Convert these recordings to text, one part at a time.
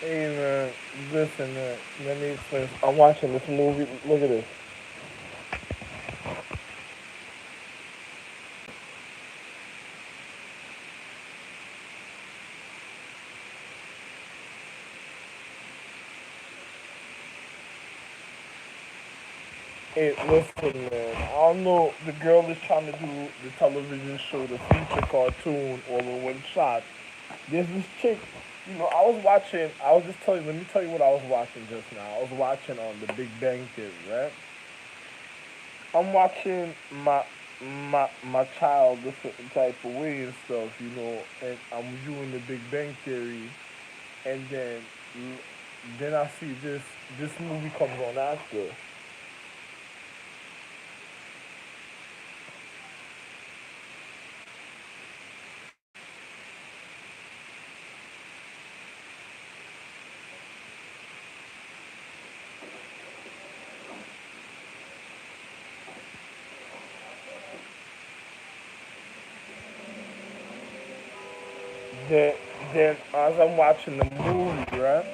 Hey man, listen man, let me explain. I'm watching this movie. Look at this. Hey, listen man. I don't know. The girl is trying to do the television show, the feature cartoon, all in one shot. There's this chick. I was watching. I was just telling. Let me tell you what I was watching just now. I was watching on The Big Bang Theory, right? I'm watching my child a certain type of way and stuff, and I'm viewing The Big Bang Theory, and then I see this movie comes on after. Then then as I'm watching the movie, right?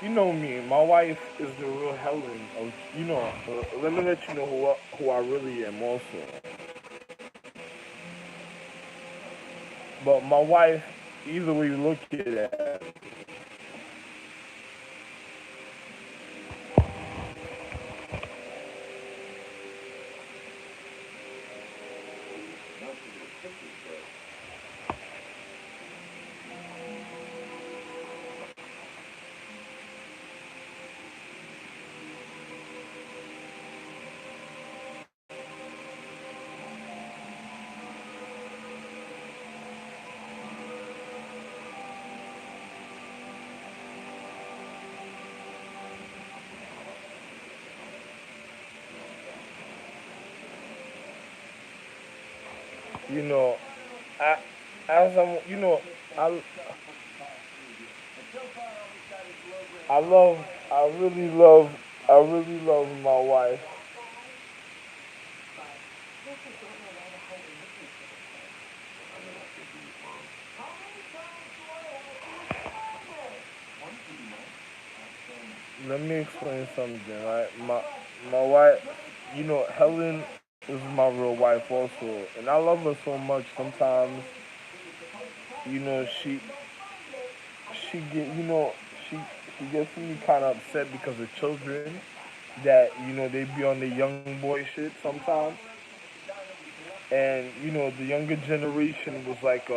You know me, my wife is the real Helen of let me let you know who I really am also. But my wife, either way you look at it, you know, I as I'm I I love I really love I really love my wife. Let me explain something, right? My wife, Helen is my real wife also, and I love her so much. Sometimes, you know, she get she she gets me kind of upset because of children that they be on the young boy shit sometimes, and the younger generation was like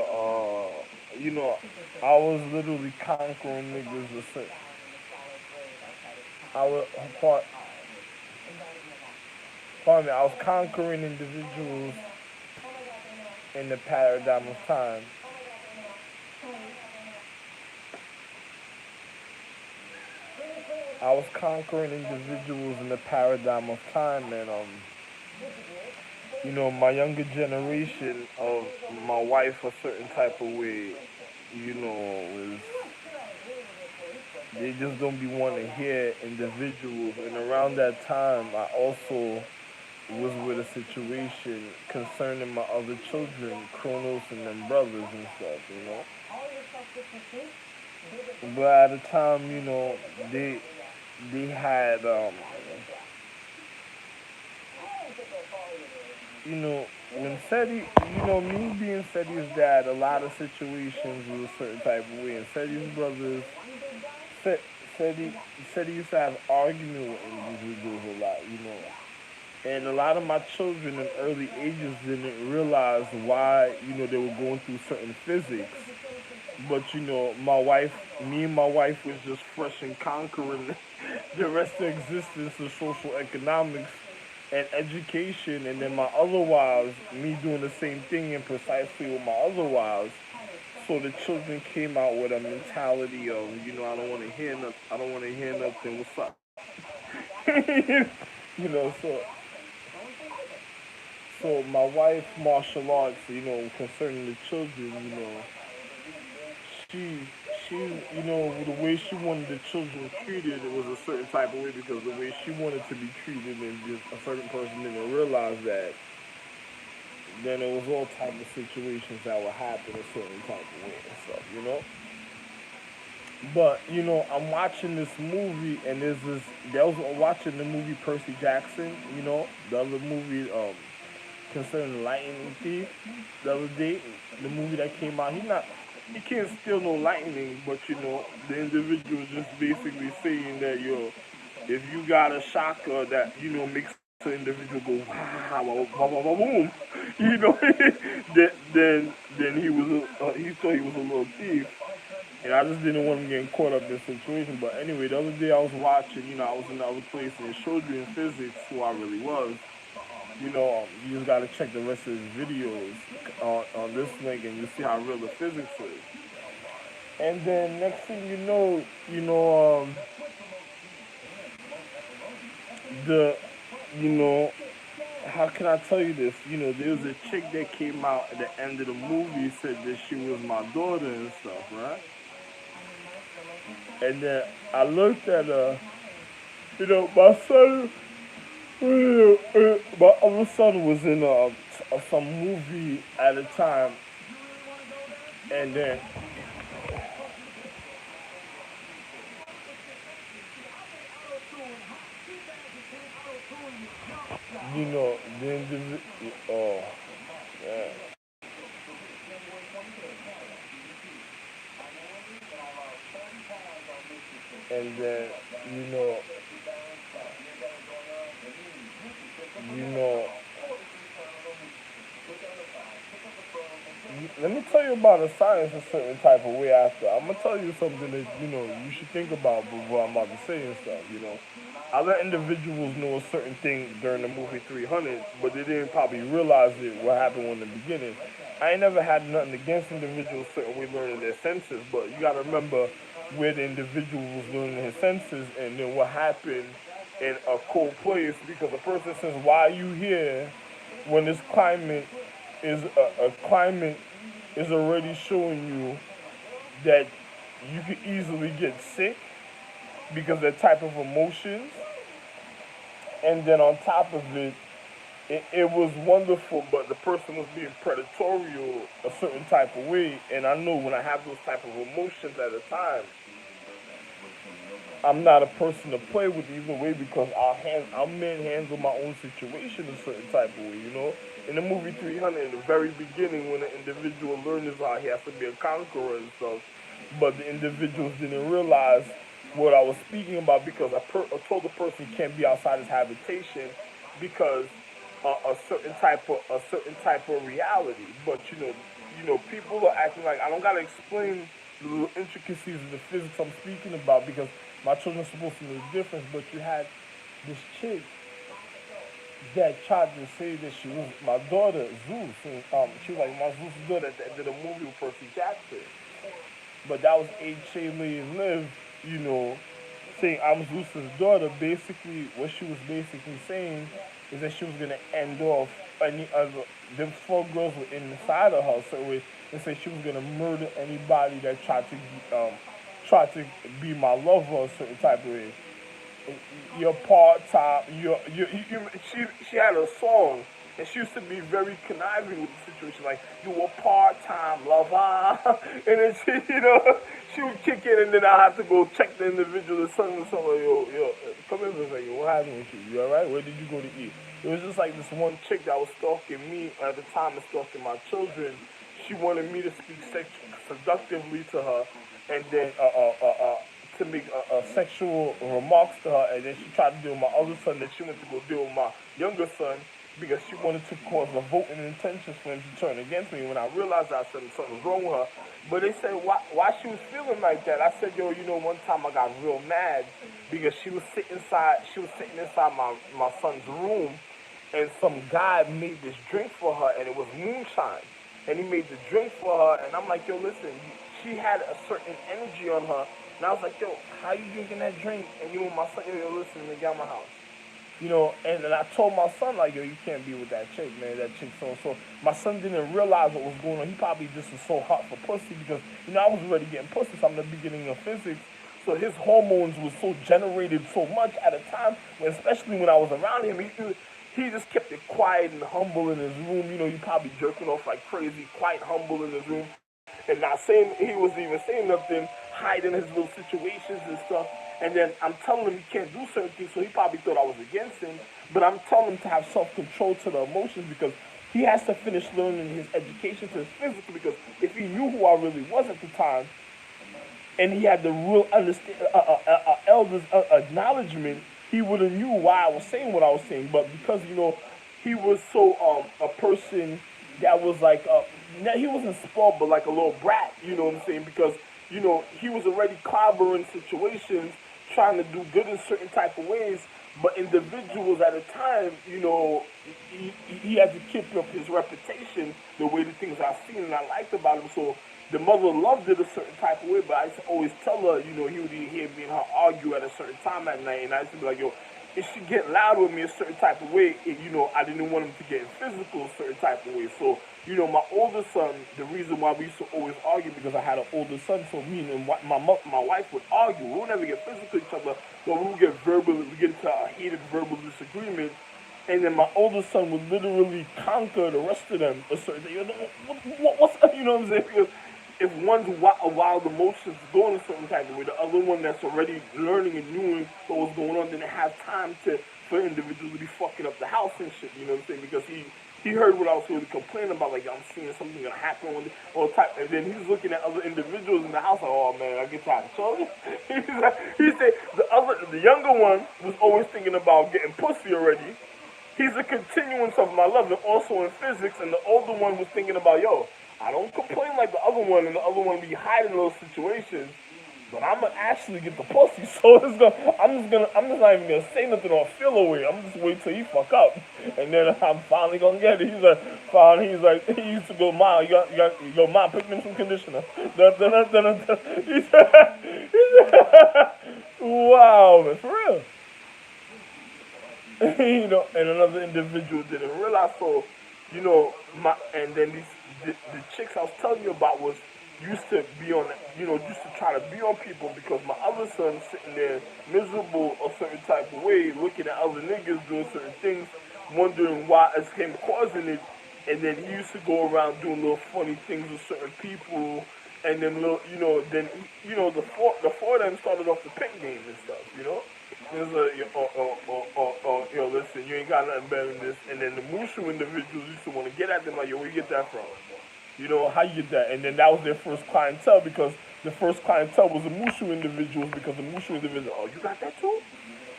you know, I was literally conquering niggas. I was part Pardon me, I was conquering individuals in the paradigm of time. I was conquering individuals in the paradigm of time, and my younger generation of my wife a certain type of way, was they just don't be wanting to hear individuals. And around that time, I also was with a situation concerning my other children, Kronos and them brothers and stuff. But at the time, they had you know, when Seti, me being Seti's dad, a lot of situations was a certain type of way. And Seti's brothers, Se- Seti, Seti used to have argument with individuals a lot. And a lot of my children in early ages didn't realize why, they were going through certain physics. But, me and my wife was just fresh and conquering the rest of existence of social economics and education, and then my other wives, me doing the same thing and precisely with my other wives. So the children came out with a mentality of, I don't want to hear nothing. I don't want to hear nothing. What's up? So my wife, martial arts, concerning the children, she she the way she wanted the children treated, it was a certain type of way because the way she wanted to be treated, and just a certain person didn't realize that, then it was all type of situations that would happen a certain type of way and stuff. But I'm watching this movie, and there's this. I was watching the movie Percy Jackson. The other movie concerning the lightning thief. The other day, the movie that came out. He can't steal no lightning, but the individual is just basically saying that if you got a shocker that makes the individual go wow, wow, wow, wow, wow, boom, then he thought he was a little thief. And I just didn't want him getting caught up in this situation. But anyway, the other day I was watching, I was in the other place and it showed you in physics who I really was. You just gotta check the rest of his videos on this link and you see how real the physics is. And then next thing the you know, how can I tell you this? There was a chick that came out at the end of the movie said that she was my daughter and stuff, right? And then I looked at her. My son, my other son was in some movie at a time, and then the individual. Oh, yeah. And then you know, you know. Let me tell you about a science a certain type of way after. I'm gonna tell you something that you should think about before I'm about to say and stuff. I let individuals know a certain thing during the movie 300, but they didn't probably realize it what happened in the beginning. I ain't never had nothing against individuals certain way learning their senses, but you gotta remember where the individual was learning his senses and then what happened in a cold place because a person says, "Why are you here when this climate is a climate is already showing you that you could easily get sick because of the type of emotions, and then on top of it was wonderful, but the person was being predatorial a certain type of way, and I know when I have those type of emotions at a time, I'm not a person to play with either way because I'll manhandle my own situation a certain type of way. In the movie 300, in the very beginning, when the individual learns how he has to be a conqueror and stuff, but the individuals didn't realize what I was speaking about because I told the person he can't be outside his habitation because a certain type of reality. But people are acting like I don't gotta explain the little intricacies of the physics I'm speaking about because my children are supposed to know the difference. But you had this chick that tried to say that she was my daughter, Zeus. And, she was like, my Zeus' daughter at the end of the movie with Percy Jackson. But that was H.A. Live, you know, saying I'm Zeus's daughter. Basically, what she was basically saying is that she was going to end off any other. Them four girls were inside of her, so they said she was going to murder anybody that tried to be my lover a certain type of way. You're part time. She had a song, and she used to be very conniving with the situation. Like you were part time lover, and then she would kick in, and then I have to go check the individual and suddenly someone yo come in and say yo what happened with you? You alright? Where did you go to eat? It was just like this one chick that was stalking me at the time and stalking my children. She wanted me to speak seductively to her, and then to make sexual remarks to her, and then she tried to deal with my other son. That she went to go deal with my younger son because she wanted to cause a voting intentions for him to turn against me. When I realized I said something was wrong with her, but they said why she was feeling like that. I said, yo, one time I got real mad because she was sitting inside my son's room, and some guy made this drink for her, and it was moonshine. And he made the drink for her, and I'm like, yo, listen, she had a certain energy on her, and I was like, yo, how you drinking that drink? And my son, yo, listen, nigga, get out my house. And then I told my son, like, yo, you can't be with that chick, man. That chick so. My son didn't realize what was going on. He probably just was so hot for pussy because, I was already getting pussy, so I'm the beginning of physics. So his hormones was so generated so much at a time, especially when I was around him. He just kept it quiet and humble in his room. He probably jerking off like crazy, quite humble in his room and not saying he wasn't even saying nothing. hiding his little situations and stuff. And then I'm telling him he can't do certain things, so he probably thought I was against him. But I'm telling him to have self-control to the emotions because he has to finish learning his education to his physical. Because if he knew who I really was at the time, and he had the real understand elders acknowledgement, he would have knew why I was saying what I was saying. But because he was so a person that was like he wasn't spoiled, but like a little brat. You know what I'm saying? Because he was already clobbering situations, trying to do good in certain type of ways. But individuals at a time, he had to keep up his reputation the way the things I've seen and I liked about him. So the mother loved it a certain type of way, but I used to always tell her, he would hear me and her argue at a certain time at night, and I used to be like, yo, if she get loud with me a certain type of way, I didn't want him to get physical a certain type of way. So, my older son, the reason why we used to always argue because I had an older son, so me and my wife would argue. We would never get physical with each other, but we would we get into a heated verbal disagreement, and then my older son would literally conquer the rest of them a certain day. What's you know what I'm saying? Because if one's wild emotions going a certain type of way, the other one that's already learning and knowing what's going on didn't have time for individuals to be fucking up the house and shit. You know what I'm saying? Because he heard what I was really complaining about, like I'm seeing something gonna happen on all type, and then he's looking at other individuals in the house, like, oh man, I get tired. So he said the younger one was always thinking about getting pussy already. He's a continuance of my love, and also in physics. And the older one was thinking about, yo, I don't complain like the other one, and the other one be hiding those situations. But I'm gonna actually get the pussy, so I'm just not even gonna say nothing or feel away. I'm just wait till he fuck up, and then I'm finally gonna get it. He used to go, mom, yo, mom, pick me some conditioner. He said, wow, man, for real. And another individual didn't realize. So, and then the chicks I was telling you about was used to be on, used to try to be on people because my other son sitting there miserable a certain type of way, looking at other niggas doing certain things, wondering why it's him causing it, and then he used to go around doing little funny things with certain people, and then the four of them started off the pink game and stuff. There's listen, you ain't got nothing better than this. And then the Mushu individuals used to want to get at them like, yo, where you get that from? How you get that? And then that was their first clientele because the first clientele was the Mushu individuals because the Mushu individuals, oh, you got that too?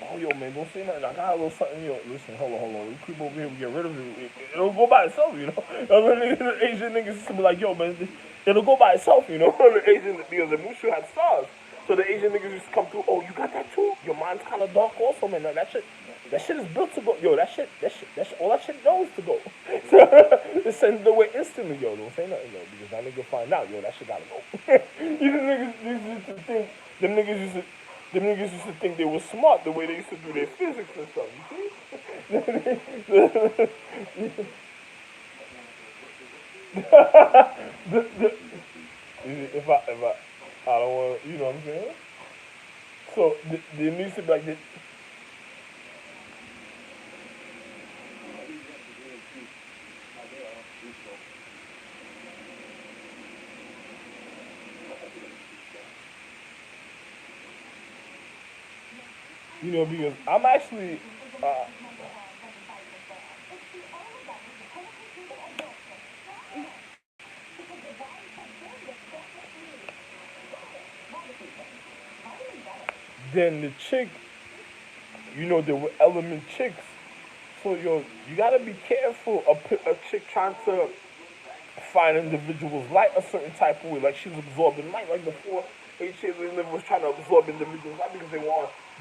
Oh, yo, man, don't say nothing. I got a little something. Listen, hold on. We creep over here, we get rid of it. It'll go by itself. The Asian niggas used to be like, yo, man, it'll go by itself, The Asian, because the Mushu had stars. So the Asian niggas used to come through, oh, you got that too? Your mind's kind of dark also, man. That shit is built to go. Yo, that shit, all that shit knows to go. So it sends it away instantly, yo. Don't say nothing, yo, because that nigga find out, yo, that shit gotta go. Niggas used to think, them niggas used to think they were smart the way they used to do their physics and stuff, you see? If I don't want to, you know what I'm saying? So there needs to be like this. Because I'm actually, then the chick, there were element chicks. So, you gotta be careful of a chick trying to find individuals light a certain type of way, like she was absorbing light, like before H.A. was trying to absorb individuals light because they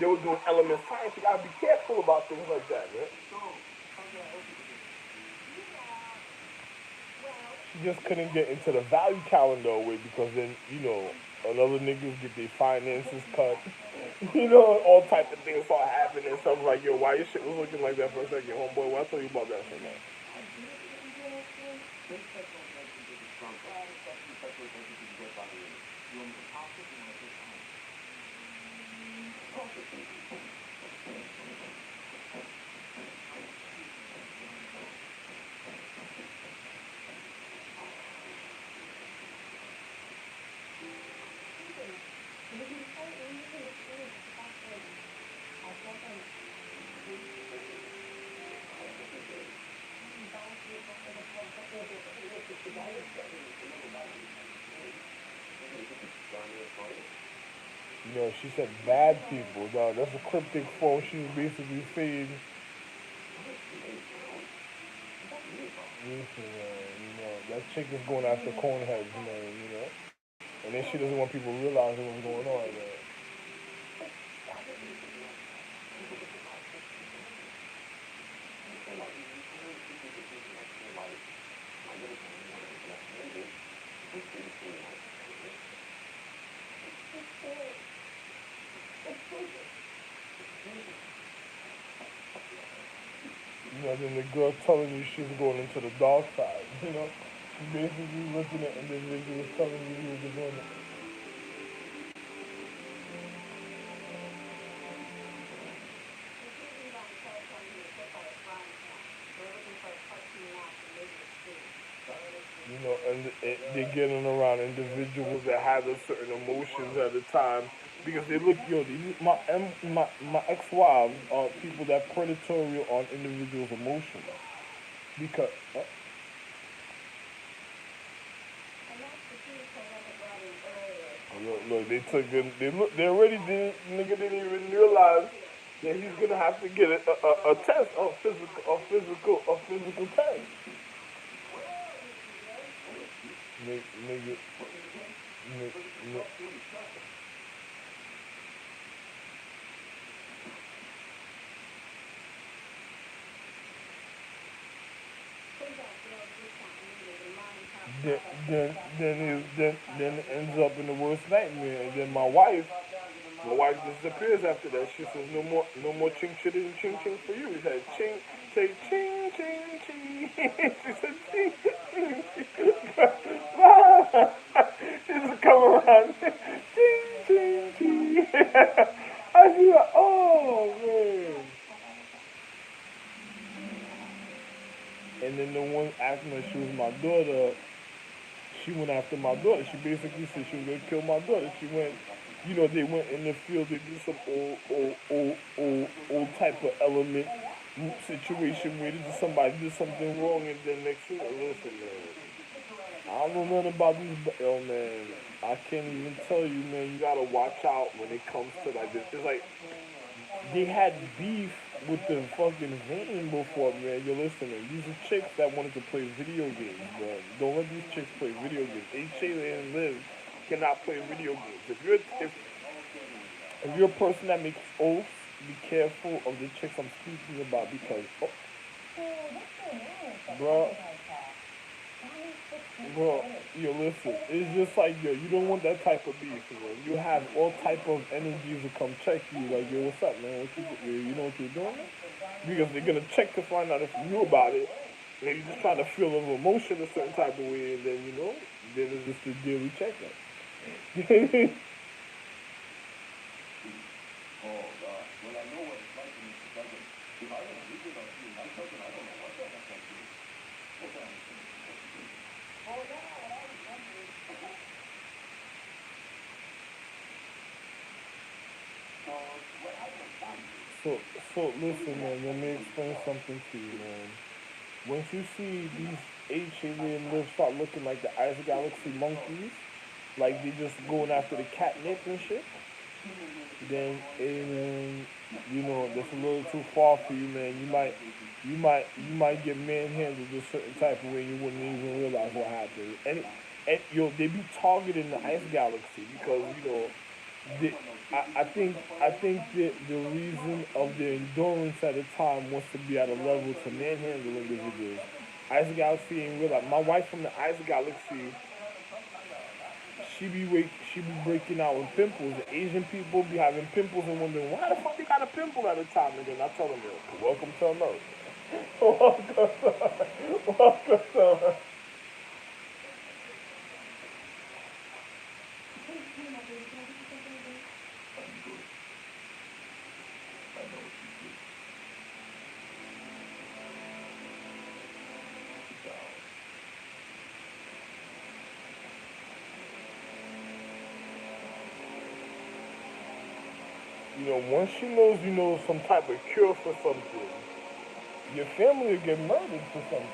were doing element science. You gotta be careful about things like that, man. She just couldn't get into the value calendar away because then, another niggas get their finances cut. All type of things start happening. And stuff like, yo, why your shit was looking like that for a second, homeboy? Well, I'll tell you about that shit, man. You know, she said bad people. No, that's a cryptic form. She was basically saying, listen, that chick is going after corn heads, man. And then she doesn't want people realizing what's going on, man. Then the girl telling you she's going into the dark side. She's basically looking at individuals telling you who they're doing it. And they're getting around individuals that have a certain emotions at the time because they look, my ex-wives are people that predatory on individuals' emotions because look, they took it. They already did. Nigga didn't even realize that he's gonna have to get a test, a physical test. Nigga, nigga, then then it ends up in the worst nightmare. And then my wife disappears after that. She says no more ching ching ching ching for you. He said ching, say ching ching ching. She said ching ching ching. She just come around ching ching ching. I feel like, oh man. And then the one acting like she was my daughter, she went after my daughter. She basically said she was gonna kill my daughter. She went, they went in the field to do some old type of element situation where somebody did something wrong, and then next thing, listen, man, I don't know nothing about these, yo, man. I can't even tell you, man. You gotta watch out when it comes to like this. It's like they had beef with the fucking vein before, man. You're listening. These are chicks that wanted to play video games, bro. Don't let these chicks play video games. HA and Liv cannot play video games. If you're a person that makes oaths, be careful of the chicks I'm speaking about because, bro, bro, listen. It's just like, you don't want that type of beef, man. You have all type of energies to come check you, like, yo, what's up, man? You know what you're doing? Because they're gonna check to find out if you knew about it. And you're just trying to feel an emotion a certain type of way, and then then it's just a daily checkup. So, so listen, man. Let me explain something to you, man. Once you see these alien lives start looking like the Ice Galaxy monkeys, like they just going after the catnip and shit, then that's a little too far for you, man. You might get manhandled a certain type of way you wouldn't even realize what happened. And they be targeting the Ice Galaxy because the, I think the reason of their endurance at the time was to be at a level to manhandle individuals. Ice Galaxy ain't real. Like my wife from the Ice Galaxy, she be breaking out with pimples. The Asian people be having pimples and wondering why the fuck they got a pimple at a time. And then I tell them, welcome to America. welcome to America. Once she knows some type of cure for something, your family will get murdered for something.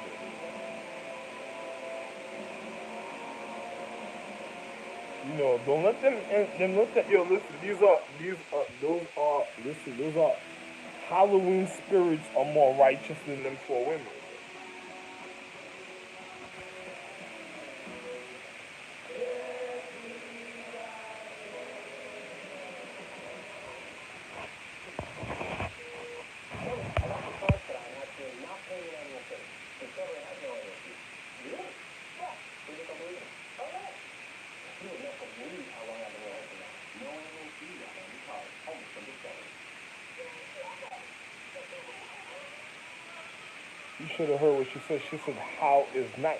Don't let them let that yo listen. These are those are Halloween spirits are more righteous than them four women. You should have heard what she said. She said, "How is nice."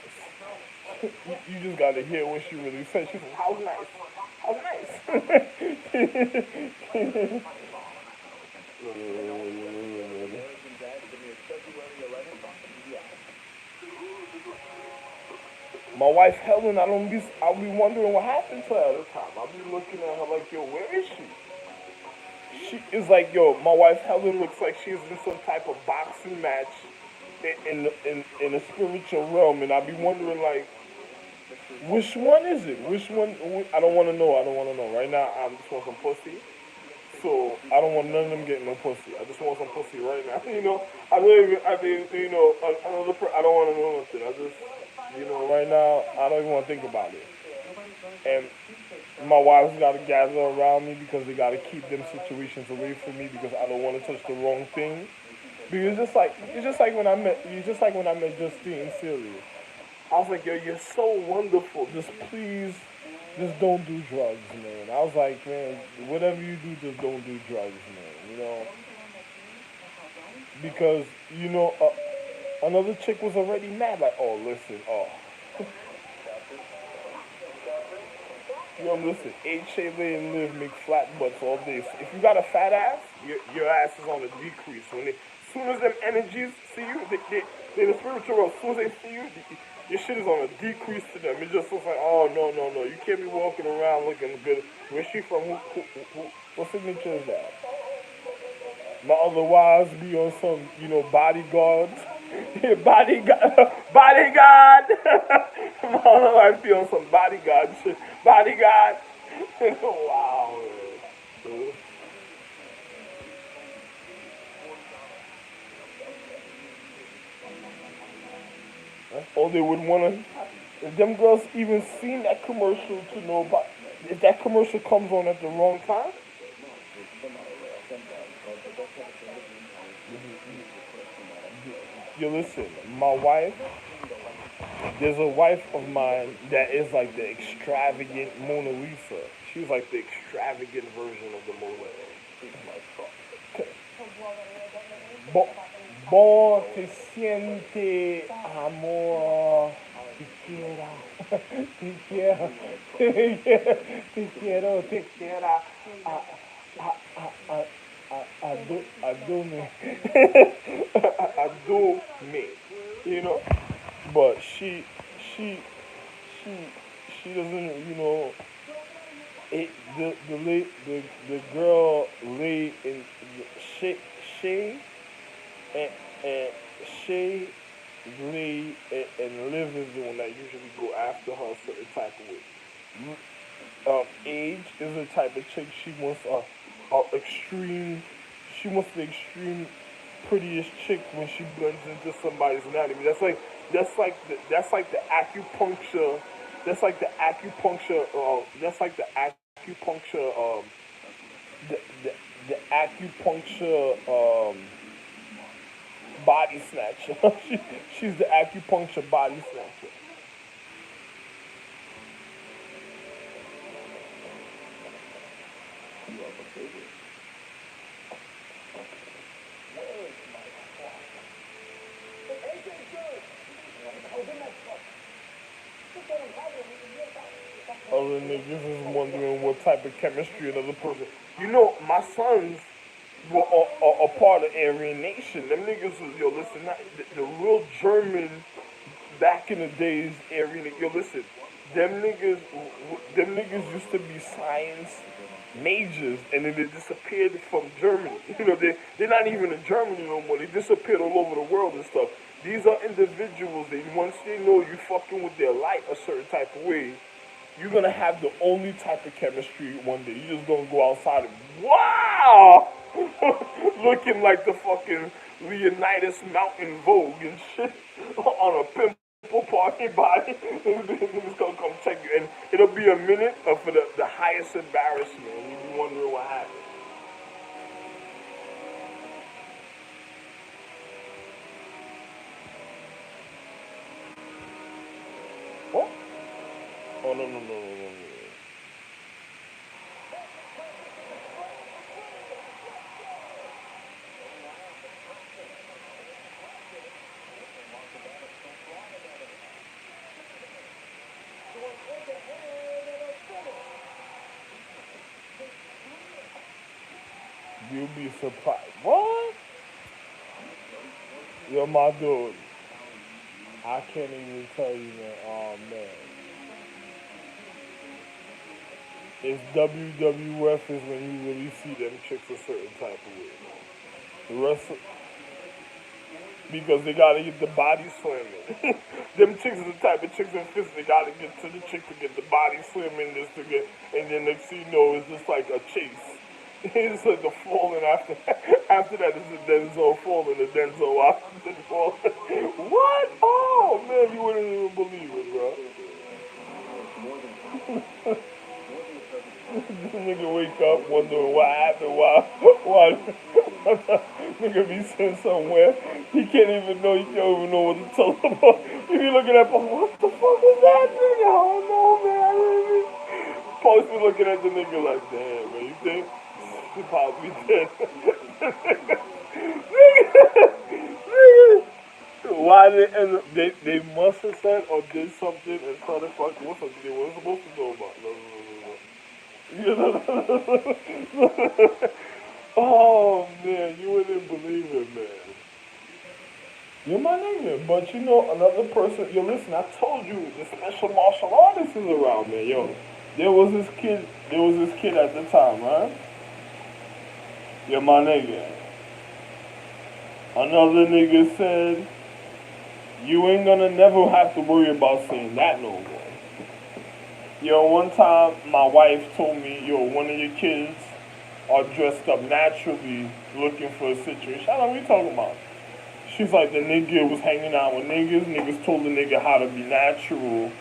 You just got to hear what she really said. She said, "How's nice? How's nice?" My wife Helen, I'll be wondering what happened to her at the time. I'll be looking at her like, yo, where is she? She is like, yo, my wife Helen looks like she's in some type of boxing match in a spiritual realm, and I'll be wondering like, which one is it? Which one? I don't want to know. I don't want to know. Right now, I just want some pussy. So I don't want none of them getting no pussy. I just want some pussy right now. I don't even. I mean, I don't want to know nothing. I just, right now, I don't even want to think about it. And my wife's got to gather around me because they got to keep them situations away from me because I don't want to touch the wrong thing. Because it's just like when I met you, just like when I met Justine and Celia. I was like, yo, you're so wonderful. Just please, just don't do drugs, man. I was like, man, whatever you do, just don't do drugs, man. Because another chick was already mad. Like, oh, listen, listen. Eat, shave, lay, and live make flat butts all day. So if you got a fat ass, your ass is on a decrease. As soon as them energies see you, they in the spiritual world. As soon as they see you, your shit is on a decrease to them. It just looks like, oh no, no, no, you can't be walking around looking good. Where's she from? What signature is that? My other wives be on some, bodyguards. Bodyguard, bodyguard. My other wives be on some bodyguard shit. Bodyguard. Wow. Man. That's all they would want to. If them girls even seen that commercial to know about, if that commercial comes on at the wrong time, you listen. My wife, there's a wife of mine that is like the extravagant Mona Lisa. She's like the extravagant version of the Mona Lisa. Bo, te siente amor, te quiero, te quiero, te quiero, te quiero, a, do me, do me, you know. But she, she, she doesn't, it, the girl lay in she and, and Shay, Lee, and Liv is the one that usually go after her a certain type of way. Age is the type of chick she wants a extreme. She wants the extreme prettiest chick when she blends into somebody's anatomy. That's like the acupuncture. That's like the acupuncture. That's like the acupuncture. The, the, the acupuncture. Body snatcher. She's the acupuncture body snatcher. Other niggas is wondering what type of chemistry another person. My sons were a part of Aryan Nation. Them niggas was, yo, listen, the real German back in the days, Aryan, yo, listen, them niggas used to be science. majors, and then they disappeared from Germany. They're not even in Germany no more. They disappeared all over the world and stuff. These are individuals that once they know you fucking with their light a certain type of way, you're gonna have the only type of chemistry one day. You just gonna go outside and wow, looking like the fucking Leonidas Mountain Vogue and shit on a pimple party body. Niggas gonna come check you, and it'll be a minute for the highest embarrassment. And you be wondering what happened. Oh, oh no no no no no. No. You'll be surprised. What? Yo, my dude. I can't even tell you, man. Oh man, it's WWF is when you really see them chicks a certain type of way. The rest, because they gotta get the body slamming. Them chicks are the type of chicks and fists they gotta get to the chick to get the body slamming this to get, and then next thing you know, it's just like a chase. It's like the falling after. After that is the Denzel falling, the Denzel Washington falling. What? Oh man, you wouldn't even believe it, bro. Nigga wake up wondering what happened, why nigga be sitting somewhere, he can't even know, he can't even know what to tell him about. He be looking at Post, what the fuck is that nigga? I don't know, man. I really... Post be looking at the nigga like, damn, man, you think? He probably dead. Nigga, why they end up, they must have said or did something and started fucking with something they weren't supposed to know about. No, no, no, no. You know, oh man, you wouldn't believe it, man. You're my nigga, but you know another person. Yo, listen, I told you the special martial artist is around, man. Yo, there was this kid. There was this kid at the time, right? You're my nigga. Another nigga said, "You ain't gonna never have to worry about saying that no more." Yo, one time my wife told me, yo, one of your kids are dressed up naturally looking for a situation. I don't know what you talking about. She's like, the nigga was hanging out with niggas. Niggas told the nigga how to be natural.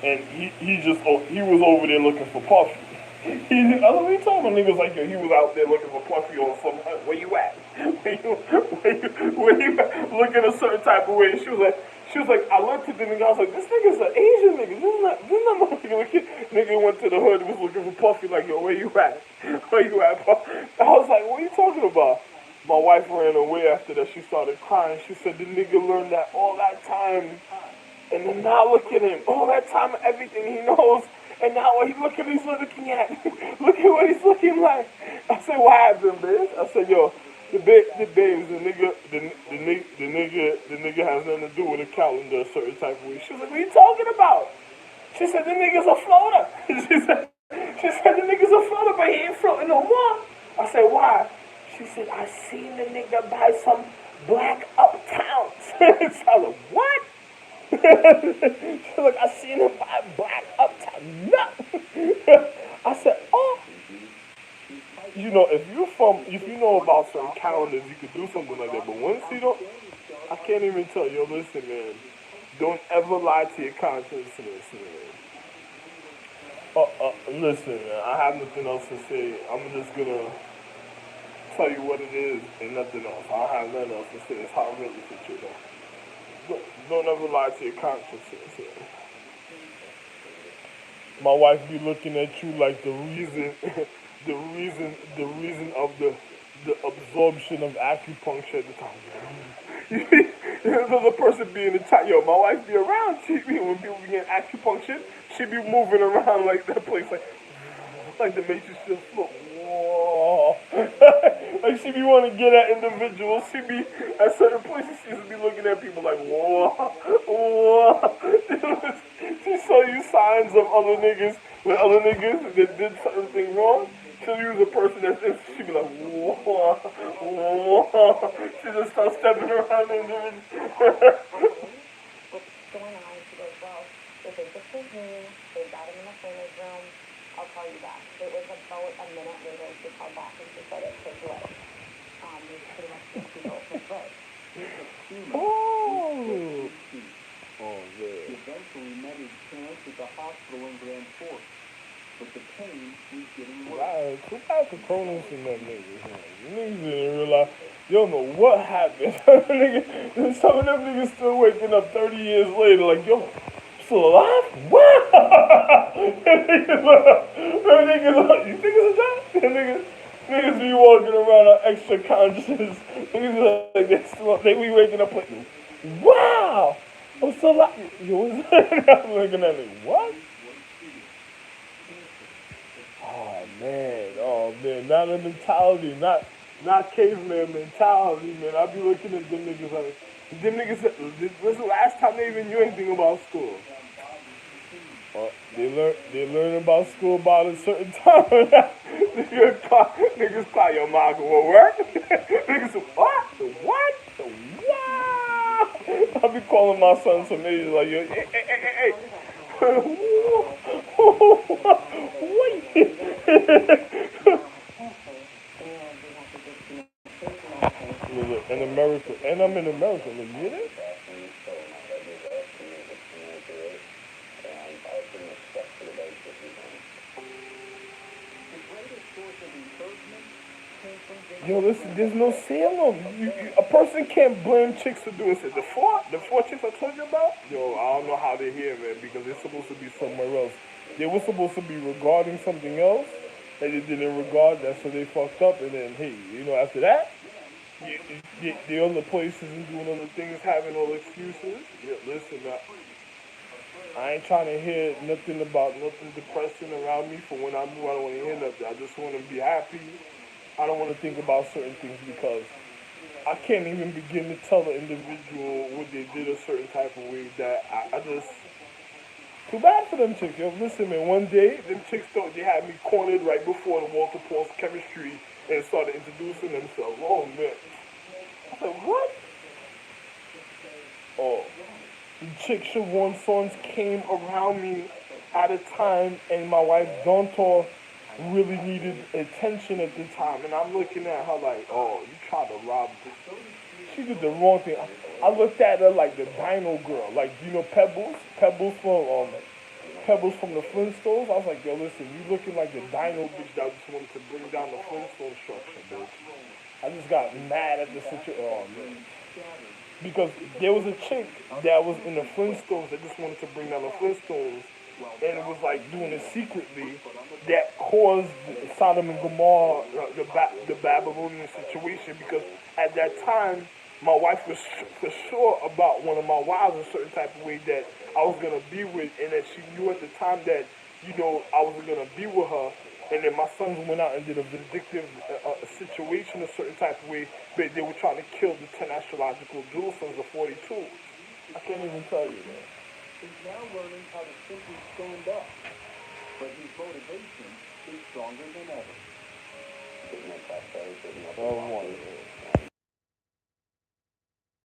And he was over there looking for Puffy. I don't know what you talking about. Niggas like, yo, he was out there looking for Puffy on some, where you at? Where you at? Looking a certain type of way. She was like, I looked at the nigga, I was like, this nigga's an Asian nigga. This is not motherfucking nigga went to the hood and was looking for Puffy, like, yo, where you at? Where you at, Puffy? I was like, what are you talking about? My wife ran away after that. She started crying. She said, the nigga learned that all that time. And then now look at him. All that time, everything he knows. And now look at what he's looking at. Look at what he's looking like. I said, what happened, bitch? I said, yo, the babes, the nigga has nothing to do with a calendar a certain type of way. She was like, what are you talking about? She said, the nigga's a floater. she said, the nigga's a floater, but he ain't floating no more. I said, why? She said, I seen the nigga buy some black uptowns. I was like, what? She's like, I seen him buy black uptown. No. I said, oh. You know, if you know about certain calendars, you could do something like that. But once you don't, I can't even tell you. Listen, man, don't ever lie to your conscience, man. Listen, man, I have nothing else to say. I'm just gonna tell you what it is and nothing else. I don't have nothing else to say. It's how I really feel, you know. Don't ever lie to your conscience. My wife be looking at you like the reason, the reason of the absorption of acupuncture at the time. The person being the top, yo, my wife be around. She be when people be getting acupuncture, she be moving around like that place, like the matrix just float. Whoa. Like she be wanting to get at individuals. She be at certain places. She be looking at people like whoa, whoa. She show you signs of other niggas that did certain things wrong. she'll use a person that's in, she'll be like, whoa, whoa. She just starts stepping around and then. What's going on? She goes, well, they think this is me. They've got him in the framers room. I'll call you back. It was about a minute later she called back and she said it's his leg. He's pretty much just broke his leg. Oh. Oh, man. He eventually met his parents at the hospital in Grand Forks. But the pain was getting worse. Too bad for Cronus and them niggas, man. You niggas didn't realize, you don't know what happened. Some of them niggas still waking up 30 years later like, yo, still alive? What? Them niggas, you think it's a job? Them niggas be walking around on extra conscious. Niggas like, they be waking up like, wow, I'm still alive. Yo, what's that? I'm looking at it, what? Oh man, not a mentality, not caveman mentality, man. I be looking at them niggas like, them niggas, when's the last time they even knew anything about school? They learn about school about a certain time. Niggas call your mom go work. Niggas say, what? What? Wow! I be calling my son some niggas like, yo, hey. Wait. In America, and I'm in America, like, you know? Yo, listen, there's no Salem. A person can't blame chicks for doing it. The four chicks I told you about, yo, I don't know how they're here, man, because they're supposed to be somewhere else. They were supposed to be regarding something else, and they didn't regard that, so they fucked up, and then, hey, after that, the other places and doing other things, having all excuses. Yeah, listen, I ain't trying to hear nothing about nothing depressing around me for when I move. I don't want to hear nothing. I just want to be happy. I don't want to think about certain things because I can't even begin to tell the individual what they did a certain type of way that I just. Too bad for them chicks, yo. Listen, man, one day, them chicks thought they had me cornered right before the Walter Pulse chemistry and started introducing themselves. Oh, man. I said, what? Oh. The chick Siobhan Sons came around me at a time, and my wife Dontor really needed attention at the time. And I'm looking at her like, oh, you tried to rob this. She did the wrong thing. I looked at her like the Dino girl, like Pebbles, Pebbles from the Flintstones. I was like, yo, listen, you looking like the Dino bitch that just wanted to bring down the Flintstone structure, bitch. I just got mad at the situation. Oh man, because there was a chick that was in the Flintstones that just wanted to bring down the Flintstones, and it was like doing it secretly. That caused Sodom and Gomorrah, the Babylonian situation, because at that time, my wife was for sure about one of my wives a certain type of way that I was going to be with, and that she knew at the time that, I wasn't going to be with her, and then my sons went out and did a vindictive situation a certain type of way, but they were trying to kill the 10 astrological dual sons of 42. I can't even tell you, man. He's now learning how to simply stand up. But his motivation is stronger than ever. Oh,